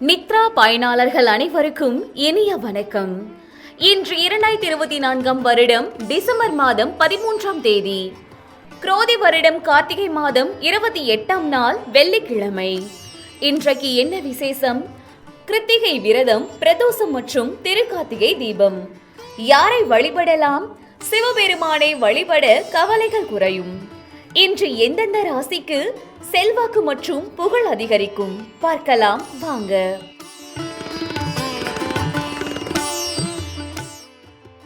நித்ரா பயனாளர்கள் அனைவருக்கும் இனிய வணக்கம். இன்று 2024 வருடம் டிசம்பர் மாதம் 13ஆம் தேதி, குரோதி வருடம் கார்த்திகை மாதம் 28ஆம் நாள் வெள்ளிக்கிழமை. இன்றைக்கு என்ன விசேஷம்? கிருத்திகை விரதம், பிரதோஷம் மற்றும் திருக்கார்த்திகை தீபம். யாரை வழிபடலாம்? சிவபெருமானை வழிபட கவலைகள் குறையும். இன்று எந்தெந்த ராசிக்கு செல்வாக்கு மற்றும் புகழ் அதிகரிக்கும் பார்க்கலாம் வாங்க.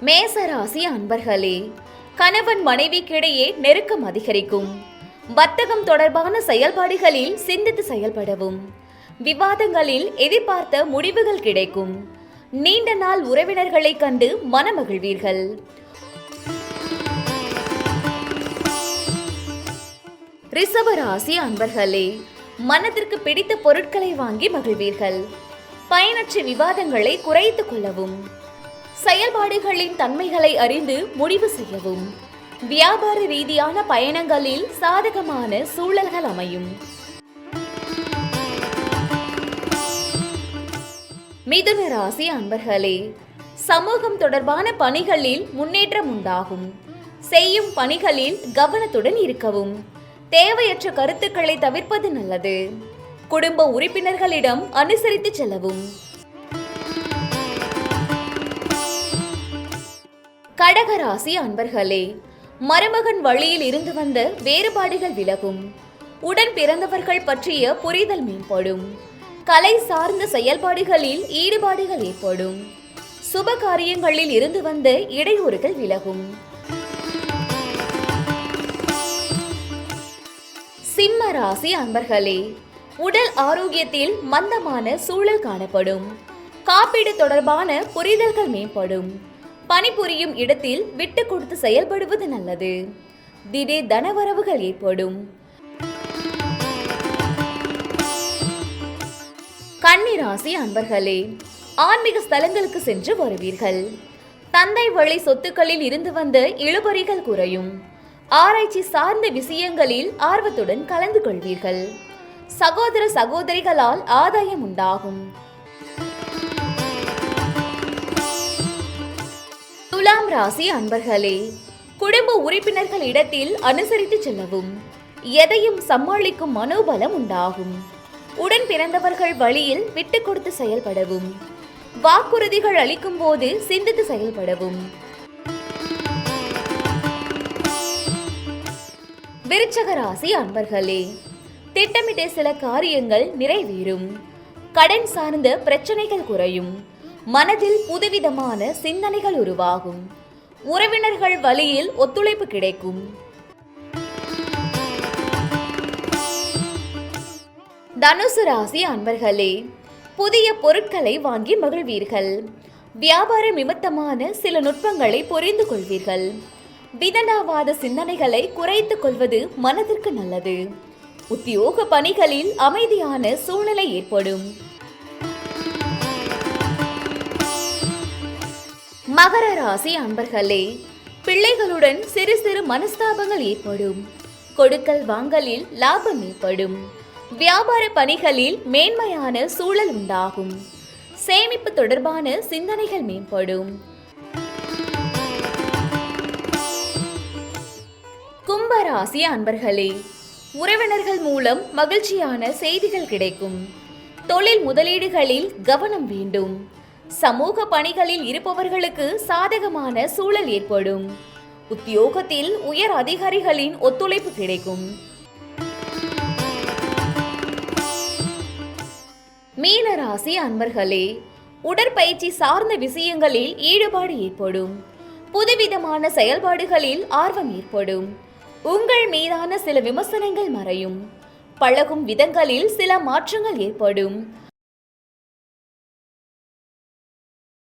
மேச ராசி அன்பர்களே, கணவன் மனைவிக்கிடையே நெருக்கம் அதிகரிக்கும். வர்த்தகம் தொடர்பான செயல்பாடுகளில் சிந்தித்து செயல்படவும். விவாதங்களில் எதிர்பார்த்த முடிவுகள் கிடைக்கும். நீண்ட நாள் உறவினர்களை கண்டு மனமகிழ்வீர்கள். ரிஷப ராசி அன்பர்களே, மனதிற்கு பிடித்த பொருட்களை வாங்கி மகிழ்வீர்கள். பயனற்ற விவாதங்களை குறைத்துக் கொள்ளவும். செயல்பாடுகளின் தன்மைகளை அறிந்து முடிவு செய்யவும். வியாபார ரீதியான பயணங்களில் சாதகமான சூழல்கள் அமையும். மிதுன ராசி அன்பர்களே, சமூகம் தொடர்பான பணிகளில் முன்னேற்றம் உண்டாகும். செய்யும் பணிகளில் கவனத்துடன் இருக்கவும். தேவையற்ற கருத்துக்களை தவிர்ப்பது நல்லது. குடும்ப உறுப்பினர்களிடம் அனுசரித்து செல்லவும். கடகராசி அன்பர்களே, மருமகன் வழியில் இருந்து வந்த வேறுபாடுகள் விலகும். உடன் பிறந்தவர்கள் பற்றிய புரிதல் மேம்படும். கலை சார்ந்த செயல்பாடுகளில் ஈடுபாடுகள் ஏற்படும். சுப காரியங்களில் இருந்து வந்த இடையூறுகள் விலகும். சிம்ம ராசி அன்பர்களே, உடல் ஆரோக்கியத்தில் மந்தமான சூழல் காணப்படும். காப்பீடு தொடர்பான புரிதல்கள் மேம்படும். பணிபுரியும் இடத்தில் விட்டு கொடுத்து செயல்படுவது நல்லது. திடீர் தனவரவுகள் ஏற்படும். கன்னி ராசி அன்பர்களே, ஆன்மீக ஸ்தலங்களுக்கு சென்று வருவீர்கள். தந்தை வழி சொத்துக்களில் இருந்து வந்த இழுபறிகள் குறையும். ஆராய்ச்சி சார்ந்த விஷயங்களில் ஆர்வத்துடன் கலந்து கொள்வீர்கள். சகோதர சகோதரிகளால் ஆதாயம் உண்டாகும். துலாம் ராசி அன்பர்களே, குடும்ப உறுப்பினர்கள் இடத்தில் அனுசரித்து செல்லவும். எதையும் சமாளிக்கும் மனோபலம் உண்டாகும். உடன் பிறந்தவர்கள் வழியில் விட்டு கொடுத்து செயல்படவும். வாக்குறுதிகள் அளிக்கும் போது சிந்தித்து செயல்படவும். விருச்சக ராசி அன்பர்களே, திட்டமிட்ட சில காரியங்கள் நிறைவேறும். கடன் சார்ந்த பிரச்சனைகள் குறையும். மனதில் புதுவிதமான சிந்தனைகள் உருவாகும். உறவினர்கள் வழியில் ஒத்துழைப்பு கிடைக்கும். தனுசு ராசி அன்பர்களே, புதிய பொருட்களை வாங்கி மகிழ்வீர்கள். வியாபார நிமித்தமான சில நுட்பங்களை புரிந்து கொள்வீர்கள். விதண்டாவாத சிந்தனைகளை குறைத்துக் கொள்வது மனதிற்கு நல்லது. உத்தியோக பணிகளில் அமைதியான சூழ்நிலை ஏற்படும். மகர ராசி அன்பர்களே, பிள்ளைகளுடன் சிறு சிறு மனஸ்தாபங்கள் ஏற்படும். கொடுக்கல் வாங்கலில் லாபம் ஏற்படும். வியாபார பணிகளில் மேன்மையான சூழல் உண்டாகும். சேமிப்பு தொடர்பான சிந்தனைகள் மேம்படும். கும்பராசி அன்பர்களே, உறவினர்கள் மூலம் மகிழ்ச்சியான செய்திகள் கிடைக்கும். தொழில் முதலீடுகளில் கவனம் வேண்டும். சமூக பணிகளில் இருப்பவர்களுக்கு சாதகமான சூழல் ஏற்படும். உத்தியோகத்தில் உயர் அதிகாரிகளின் ஒத்துழைப்பு கிடைக்கும். மீனராசி அன்பர்களே, உடற்பயிற்சி சார்ந்த விஷயங்களில் ஈடுபாடு ஏற்படும். புதுவிதமான செயல்பாடுகளில் ஆர்வம் ஏற்படும். உங்கள் மீதான சில விமர்சனங்கள் மறையும். பழகும் விதங்களில் சில மாற்றங்கள் ஏற்படும்.